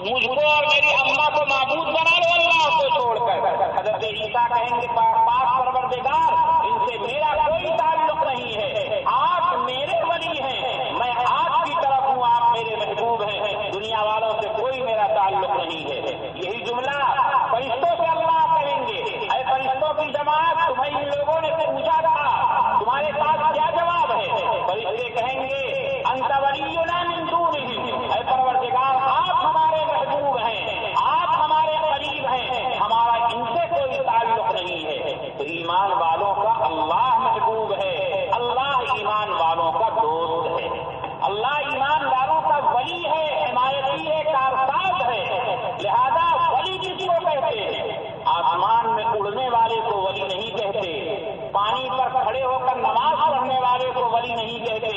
مجھ کو اور میری اماں کو معبود بنا لو اللہ کو چھوڑ کر۔ حضرت عیسیٰ کہیں گے پاک پروردگار ان سے میرا کوئی تعلق نہیں ہے، آپ میرے ولی ہیں، میں آپ کی طرف ہوں، آپ میرے محبوب ہیں، دنیا والوں سے کوئی میرا تعلق نہیں ہے۔ یہی جملہ فرشتوں سے اللہ کہیں گے، اے فرشتوں کی جماعت، تمہیں ان لوگوں نے پوچھا تھا، تمہارے پاس کیا جواب ہے؟ فرشتے کہیں گے انت ولینا من دونہم، اے پروردگار آپ ہمارے محبوب ہیں، آپ ہمارے قریب ہیں، ہمارا ان سے کوئی تعلق نہیں ہے۔ تو ایمان والوں کا اللہ محبوب ہے، اللہ ایمان والوں کا دوست ہے، اللہ ایمان والوں کا ولی ہے، حمایتی ہے، کارساز ہے۔ لہذا ولی کس کو کہتے ہیں؟ آسمان میں اڑنے والے کو ولی نہیں کہتے، پانی پر کھڑے ہو کر نماز پڑھنے والے کو ولی نہیں کہتے،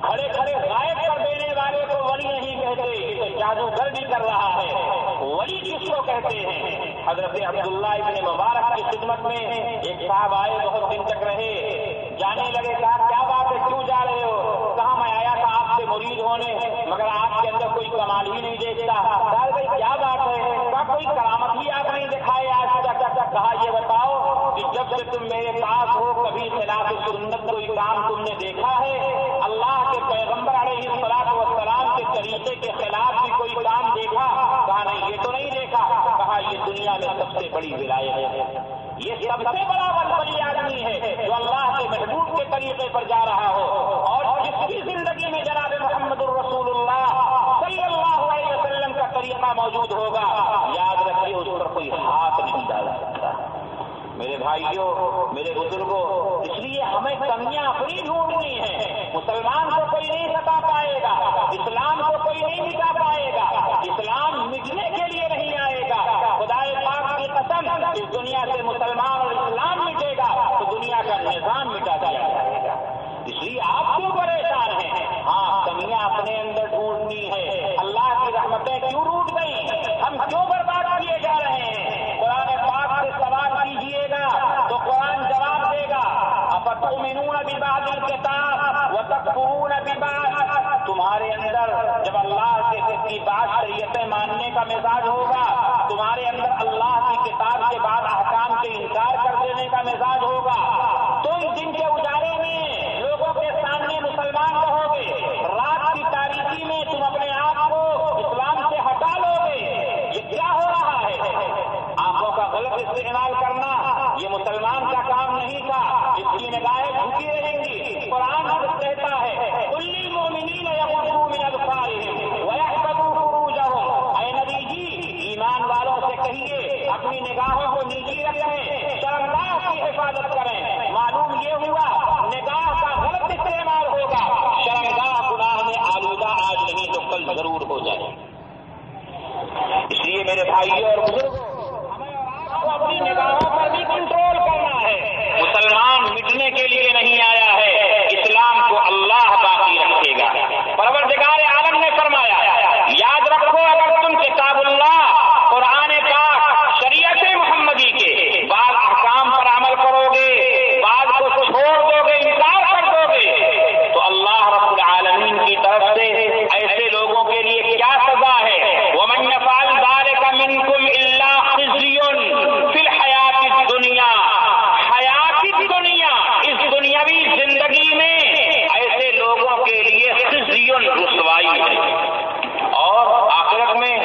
کھڑے کھڑے غائب کر دینے والے کو ولی نہیں کہتے، یہ تو جادوگر بھی کر رہا ہے۔ ولی کس کو کہتے ہیں؟ حضرت عبداللہ ابن مبارک کی خدمت میں ایک صاحب آئے، بہت دن تک رہے، جانے لگے، کہا کیا بات ہے، کیوں جا رہے ہو؟ کہا میں آیا تھا آپ سے مرید ہونے، مگر آپ کے اندر کوئی کمال ہی نہیں دیکھتا۔ کہا بھائی کیا بات ہے؟ کہا کوئی کرامت ہی آپ نہیں دکھائے آج تک۔ کہا یہ بتاؤ کہ جب سے تم میرے پاس ہو کبھی خلاف سنت کوئی کام تم نے دیکھا ہے؟ اللہ کے پیغمبر علیہ الصلوۃ والسلام کے طریقے کے خلاف بھی کوئی کام دیکھا؟ کہا نہیں یہ تو نہیں دیکھا۔ کہا یہ دنیا میں سب سے بڑی ولایت ہے، یہ سب سے بڑا ولی آدمی ہے جو اللہ کے محبوب کے طریقے پر جا رہا ہو، اور جس کی زندگی میں جناب محمد الرسول اللہ صلی اللہ علیہ وسلم کا طریقہ موجود ہوگا، یاد رکھیے اس پر کوئی ہاتھ نہیں ڈال سکتا۔ میرے بھائیوں، میرے بزرگوں، اس لیے ہمیں کمیاں اپنی ڈھونڈنی ہیں۔ مسلمان کو کوئی نہیں ستا پائے گا، اسلام کو کوئی نہیں مٹا پائے گا، اسلام مٹنے کے لیے نہیں آئے گا۔ خدائے پاک کی قسم، اس دنیا سے مسلمان اور اسلام مٹے گا تو دنیا کا نظام مٹا دیا جائے گا۔ اس لیے آپ کیوں پریشان ہیں؟ ہاں کمیاں اپنے اندر ڈھونڈنی ہے۔ اللہ کی رحمتیں کیوں روٹ گئی؟ ہم کیوں برباد کیے جا رہے ہیں؟ قرآن پاک سے سوال کیجیے گا تو قرآن جواب دے گا، افتؤمنون ببعض الکتاب وتکفرون ببعض۔ تمہارے اندر جب اللہ کی بات شریعتیں ماننے کا مزاج ہوگا، تمہارے اندر اللہ کی کتاب کے بعد احکام کے انکار کر دینے کا مزاج ہوگا، تو اس دن کے اجالے میں لوگوں کے سامنے مسلمان رہو گے، رات کی تاریکی میں تم اپنے آپ کو اسلام سے ہٹا لو گے۔ یہ کیا ہو رہا ہے؟ آنکھوں کا غلط استعمال کرنا یہ مسلمان کا کام نہیں تھا، اس کی نگاہیں جھکی رہیں گی۔ قرآن کہتا ہے قل للمؤمنین یغضوا من ابصارهم ویحفظوا فروجهم، اے نبی جی ایمان والوں سے کہیے اپنی نگاہوں کو نیچی رکھیں، شرمگاہ کی حفاظت کریں۔ معلوم یہ ہوا نگاہ کا غلط استعمال ہوگا، شرمگاہ گناہ میں آلودہ آج نہیں تو کل ضرور ہو جائے۔ اس لیے میرے بھائیوں اور بزرگوں، اپنی نگاہوں پر بھی کنٹرول کرنا ہے۔ مسلمان مٹنے کے لیے نہیں آیا ہے، اسلام کو اللہ باقی رکھے گا۔ پروردگار عالم نے فرمایا یاد رکھو اگر تم کتاب اللہ قرآن پاک شریعت محمدی کے بعض احکام پر عمل کرو گے، بعض کو چھوڑ دو گے، انکار کر دو گے، تو اللہ رب العالمین کی طرف سے ایسے لوگوں کے لیے کیا سزا ہے؟ وَمَن يَفْعَلْ ذَلِكَ مِنكُمْ إِلَّا خِزْيٌ فِي الْحَيَاةِ الدُّنْيَا، حیات الدنیا، اس دنیاوی زندگی میں ایسے لوگوں کے لیے خزیٌ رسوائی ہے، اور آخرت میں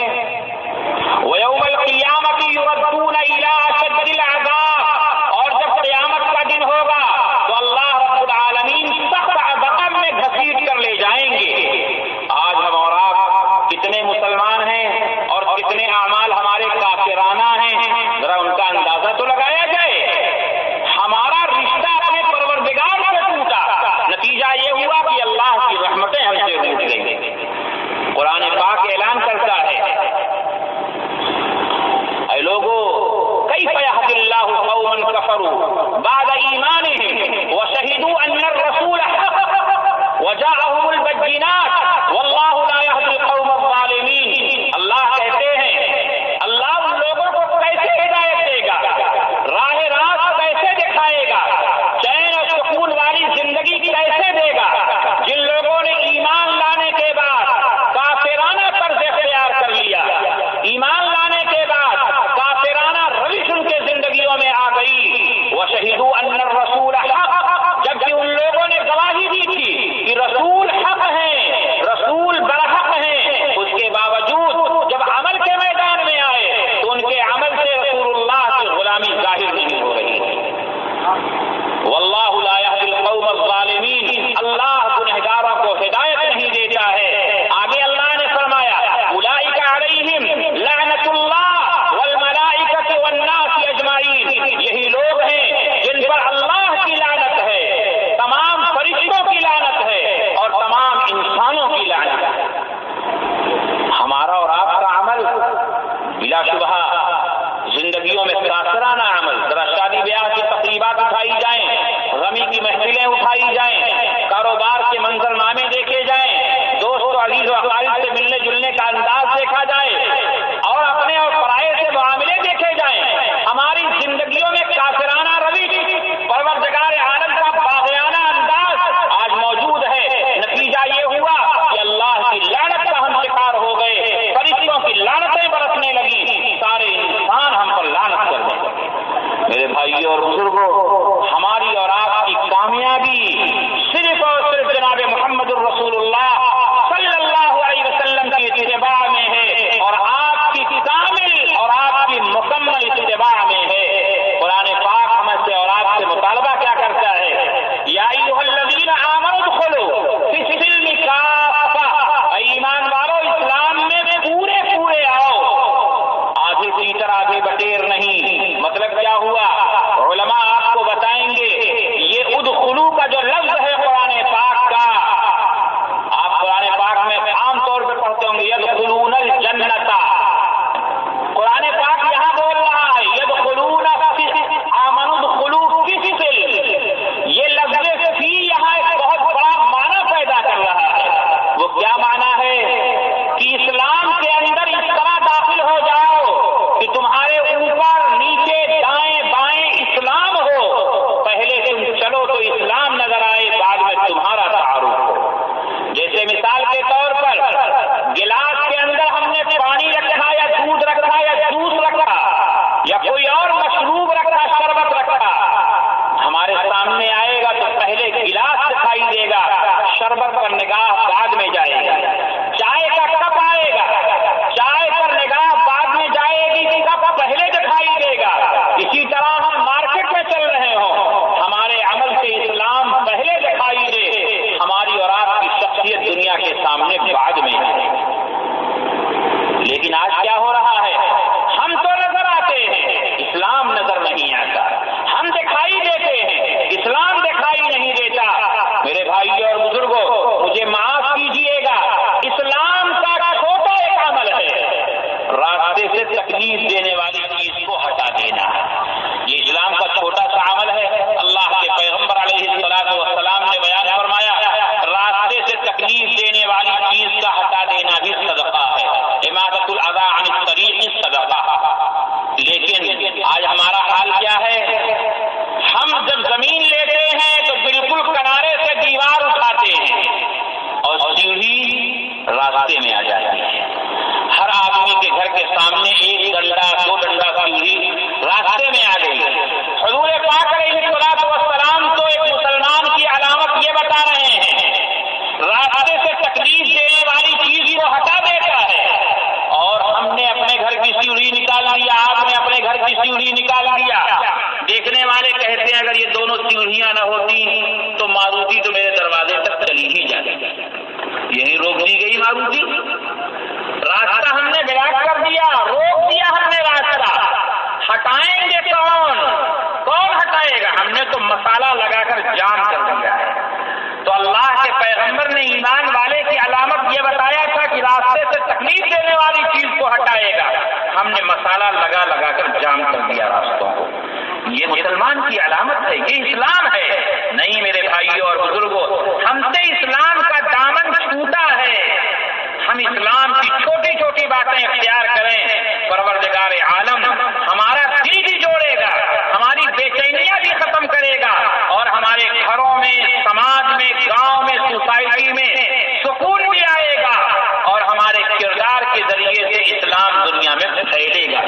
وَيَوْمَ الْقِيَامَةِ يُرَدُّونَ إِلَىٰ أَشَدِّ الْعَذَابِ، اور جب قیامت کا دن ہوگا تو اللہ رب العالمین سخت عذاب میں گھسیٹ کر لے جائیں گے۔ آج ہم اور آپ کتنے مسلمان ہیں اور کتنے اعمال ہمارے کافرانہ ہیں، ذرا ان کا اندازہ تو لگایا جائے۔ ہمارا رشتہ اپنے پروردگار سے ٹوٹا، نتیجہ یہ ہوا کہ اللہ کی رحمتیں ہم سے ٹوٹ گئی۔ قرآن پاک اعلان کرتا ہے اے لوگو کیف یہدی اللہ قوما کفروا بعد ایمانہم وشہدوا ان الرسول حق وجاءہم البینات واللہ لا یہدی القوم الظالمین۔ اللہ کہتے ہیں اللہ ان لوگوں کو کیسے ہدایت دے گا بلا شبہ زندگیوں میں کافرانہ عمل، ذرا شادی بیاہ کی تقریبات اٹھائی جائیں، غمی کی محفلیں اٹھائی جائیں، کاروبار کے منظر نامے دیکھے جائیں، دوست و عزیز و اقارب سے ملنے جلنے کا انداز دیکھا جائے اور اپنے اور پرائے سے معاملے دیکھے جائیں، ہماری زندگیوں میں کافرانہ روش، پروردگار عالم کا باغیانہ انداز آج موجود ہے۔ نتیجہ یہ ہوا کہ اللہ کی لعنت کا ہم شکار ہو گئے، فرشتوں کی لعنتیں برسنے لگی، سارے انسان ہم پر لعنت کر دیں۔ میرے بھائیوں اور بزرگوں، ہماری اور آپ کی کامیابی صرف اور صرف جناب محمد الرسول اللہ صلی اللہ علیہ وسلم کی اتباع میں ہے، اور آپ کی کامل اور آپ کی مکمل اتباع میں ہے۔ قرآن پاک ہم سے اور آپ سے مطالبہ کیا کرتا ہے؟ یا ایھا الذین آمنوا ادخلوا فی السلم کافۃ، اے ایمان والو اسلام میں پورے پورے آؤ، آدھے تیتر آدھے بٹیر نہیں۔ مطلب کیا ہوا؟ علماء آپ کو بتائیں گے یہ ادخلوا کا جو لفظ ہے قرآن پاک کا، آپ قرآن پاک میں عام طور پہ پڑھتے ہوں گے یدخلون الجنۃ، قرآن پاک یہاں بول رہا ہے یدخلون آمنوا ادخلوا فی السلم، یہ لفظ فی یہاں ایک بہت بڑا معنی پیدا کر رہا ہے۔ وہ کیا معنی ہے؟ کہ اسلام کے اندر اس طرح داخل ہو جاؤ کہ تمہارے اوپر نیچے دائیں بائیں اسلام ہو، پہلے تم چلو تو اسلام نظر آئے، بعد میں تمہارا تعارف ہو۔ جیسے مثال کے طور پر گلاس کے اندر ہم نے پانی رکھا یا دودھ رکھا یا جوس رکھا یا کوئی اور مشروب رکھا، شربت رکھا، ہمارے سامنے آئے گا تو پہلے گلاس دکھائی دے گا، شربت پر نگاہ بعد میں جائے گا۔ چائے کا کپ آئے گا، چائے پر نگاہ بعد میں جائے گی، کپ پہلے دکھائی دے گا۔ اسی طرح ہم مارکیٹ میں چل رہے ہوں، ہمارے عمل سے اسلام پہلے دکھائی دے، ہماری اور آپ کی شخصیت دنیا کے سامنے بعد میں ہے۔ لیکن آج کیا ہو رہا ہے؟ ہم تو نظر آتے ہیں، اسلام نظر نہیں آتا، ہم دکھائی دیتے ہیں، اسلام دکھائی نہیں دیتا۔ میرے بھائی اور بزرگوں، مجھے معاف کیجئے گا، اسلام کا چھوٹا ایک عمل ہے راستے سے تکلیف دینے والی چیز کو ہٹا دینا، یہ اسلام کا چھوٹا سا عمل ہے۔ اللہ کے پیغمبر علیہ الصلوۃ والسلام نے بیان فرمایا راستے سے تکلیف دینے والی چیز کا ہٹا دینا بھی صدقہ ہے، اماطۃ الاذی عن الطریق صدقہ۔ لیکن آج ہمارا حال کیا ہے؟ ہم جب زمین لیتے ہیں تو بالکل کنارے سے دیوار اٹھاتے ہیں اور سیڑھی راستے میں آ جاتی ہے۔ ہر آدمی کے گھر کے سامنے ایک ڈنڈا دو ڈنڈا سیڑھی راستے میں آ گئی۔ حضور پاک علیہ الصلوۃ والسلام تو ایک مسلمان کی علامت یہ بتا رہے ہیں، راستے سے تکلیف دینے والی چیز کو ہٹا دیتا ہے، اور ہم نے اپنے گھر کی سیڑھی نکال لیا، آپ نے اپنے گھر کی سیڑھی نکال لیا۔ دیکھنے والے کہتے ہیں اگر یہ دونوں سیڑھیاں نہ ہوتی تو ماروتی تو میرے دروازے تک چلی ہی جاتی، یہی روک دی گئی ماروتی۔ راستہ ہم نے بلاک کر دیا، روک دیا ہم نے راستہ، ہٹائیں گے کون ہٹائے گا؟ ہم نے تو مسالہ لگا کر جام کر دیا ہے۔ تو اللہ کے پیغمبر نے ایمان والے کی علامت یہ بتایا تھا کہ راستے سے تکلیف دینے والی چیز کو ہٹائے گا، ہم نے مسالہ لگا لگا کر جام کر دیا راستوں کو۔ یہ مسلمان کی علامت ہے، یہ اسلام ہے۔ نہیں میرے بھائیوں اور بزرگوں، ہم سے اسلام کا دامن چھوٹا ہے، ہم اسلام کی چھوٹی چھوٹی باتیں اختیار کریں، پروردگار عالم ہمارا دل بھی جوڑے گا، ہماری بے چینیاں بھی ختم کرے گا، اور ہمارے گھروں میں، سماج میں، گاؤں میں، سوسائٹی میں سکون بھی آئے گا، اور ہمارے کردار کے ذریعے سے اسلام دنیا میں پھیلے گا۔